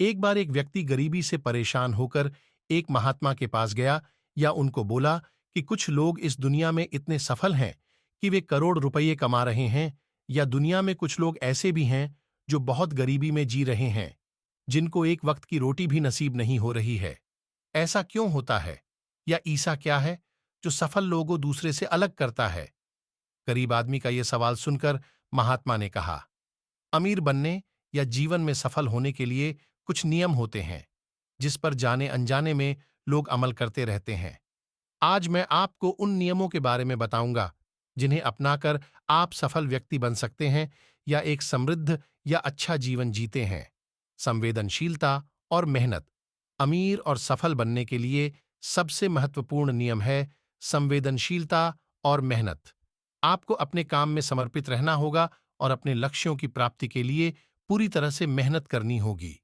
एक बार एक व्यक्ति गरीबी से परेशान होकर एक महात्मा के पास गया या उनको बोला कि कुछ लोग इस दुनिया में इतने सफल हैं कि वे करोड़ रुपये कमा रहे हैं, या दुनिया में कुछ लोग ऐसे भी हैं जो बहुत गरीबी में जी रहे हैं, जिनको एक वक्त की रोटी भी नसीब नहीं हो रही है। ऐसा क्यों होता है? या ईसा क्या है जो सफल लोगों दूसरे से अलग करता है? गरीब आदमी का यह सवाल सुनकर महात्मा ने कहा, अमीर बनने या जीवन में सफल होने के लिए कुछ नियम होते हैं जिस पर जाने अनजाने में लोग अमल करते रहते हैं। आज मैं आपको उन नियमों के बारे में बताऊंगा जिन्हें अपनाकर आप सफल व्यक्ति बन सकते हैं या एक समृद्ध या अच्छा जीवन जीते हैं। संवेदनशीलता और मेहनत। अमीर और सफल बनने के लिए सबसे महत्वपूर्ण नियम है संवेदनशीलता और मेहनत। आपको अपने काम में समर्पित रहना होगा और अपने लक्ष्यों की प्राप्ति के लिए पूरी तरह से मेहनत करनी होगी।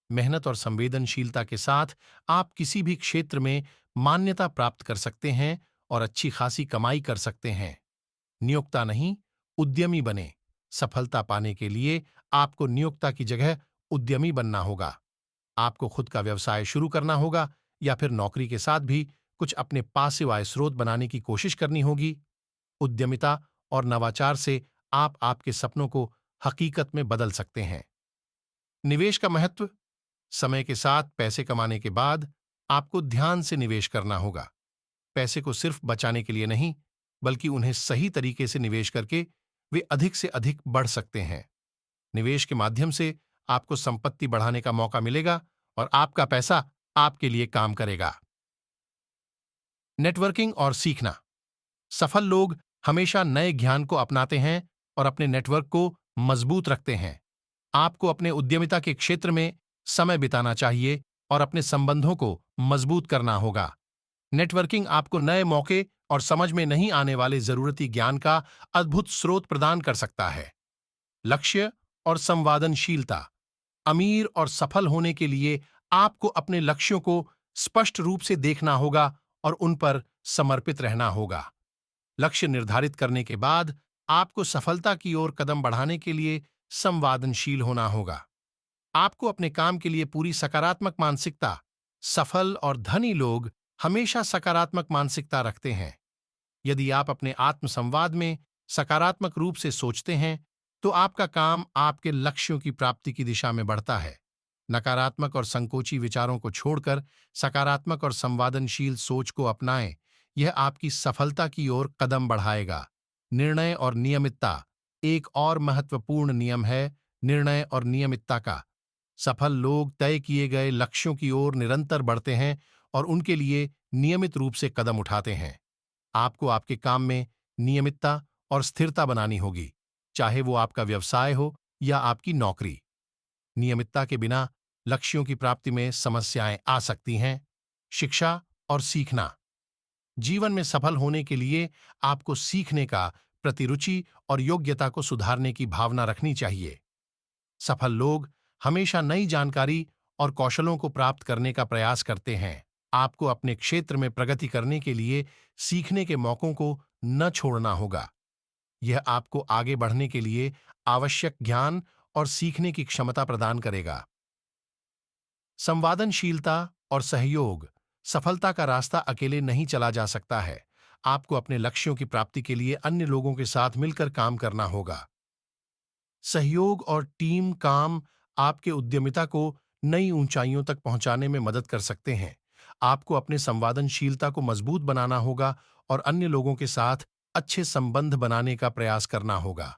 मेहनत और संवेदनशीलता के साथ आप किसी भी क्षेत्र में मान्यता प्राप्त कर सकते हैं और अच्छी खासी कमाई कर सकते हैं। नियोक्ता नहीं, उद्यमी बने। सफलता पाने के लिए आपको नियोक्ता की जगह उद्यमी बनना होगा। आपको खुद का व्यवसाय शुरू करना होगा या फिर नौकरी के साथ भी कुछ अपने पासिव आय स्रोत बनाने की कोशिश करनी होगी। उद्यमिता और नवाचार से आप आपके सपनों को हकीकत में बदल सकते हैं। निवेश का महत्व। समय के साथ पैसे कमाने के बाद आपको ध्यान से निवेश करना होगा। पैसे को सिर्फ बचाने के लिए नहीं, बल्कि उन्हें सही तरीके से निवेश करके वे अधिक से अधिक बढ़ सकते हैं। निवेश के माध्यम से आपको संपत्ति बढ़ाने का मौका मिलेगा और आपका पैसा आपके लिए काम करेगा। नेटवर्किंग और सीखना। सफल लोग हमेशा नए ज्ञान को अपनाते हैं और अपने नेटवर्क को मजबूत रखते हैं। आपको अपने उद्यमिता के क्षेत्र में समय बिताना चाहिए और अपने संबंधों को मजबूत करना होगा। नेटवर्किंग आपको नए मौके और समझ में नहीं आने वाले जरूरती ज्ञान का अद्भुत स्रोत प्रदान कर सकता है। लक्ष्य और संवादनशीलता। अमीर और सफल होने के लिए आपको अपने लक्ष्यों को स्पष्ट रूप से देखना होगा और उन पर समर्पित रहना होगा। लक्ष्य निर्धारित करने के बाद आपको सफलता की ओर कदम बढ़ाने के लिए संवादनशील होना होगा। आपको अपने काम के लिए पूरी सकारात्मक मानसिकता। सफल और धनी लोग हमेशा सकारात्मक मानसिकता रखते हैं। यदि आप अपने आत्मसंवाद में सकारात्मक रूप से सोचते हैं तो आपका काम आपके लक्ष्यों की प्राप्ति की दिशा में बढ़ता है। नकारात्मक और संकोची विचारों को छोड़कर सकारात्मक और संवादनशील सोच को अपनाएं। यह आपकी सफलता की ओर कदम बढ़ाएगा। निर्णय और नियमितता। एक और महत्वपूर्ण नियम है निर्णय और नियमितता का। सफल लोग तय किए गए लक्ष्यों की ओर निरंतर बढ़ते हैं और उनके लिए नियमित रूप से कदम उठाते हैं। आपको आपके काम में नियमितता और स्थिरता बनानी होगी, चाहे वो आपका व्यवसाय हो या आपकी नौकरी। नियमितता के बिना लक्ष्यों की प्राप्ति में समस्याएं आ सकती हैं। शिक्षा और सीखना। जीवन में सफल होने के लिए आपको सीखने का प्रतिरुचि और योग्यता को सुधारने की भावना रखनी चाहिए। सफल लोग हमेशा नई जानकारी और कौशलों को प्राप्त करने का प्रयास करते हैं। आपको अपने क्षेत्र में प्रगति करने के लिए सीखने के मौकों को न छोड़ना होगा। यह आपको आगे बढ़ने के लिए आवश्यक ज्ञान और सीखने की क्षमता प्रदान करेगा। संवादनशीलता और सहयोग। सफलता का रास्ता अकेले नहीं चला जा सकता है। आपको अपने लक्ष्यों की प्राप्ति के लिए अन्य लोगों के साथ मिलकर काम करना होगा। सहयोग और टीम काम आपके उद्यमिता को नई ऊंचाइयों तक पहुंचाने में मदद कर सकते हैं। आपको अपने संवादनशीलता को मजबूत बनाना होगा और अन्य लोगों के साथ अच्छे संबंध बनाने का प्रयास करना होगा।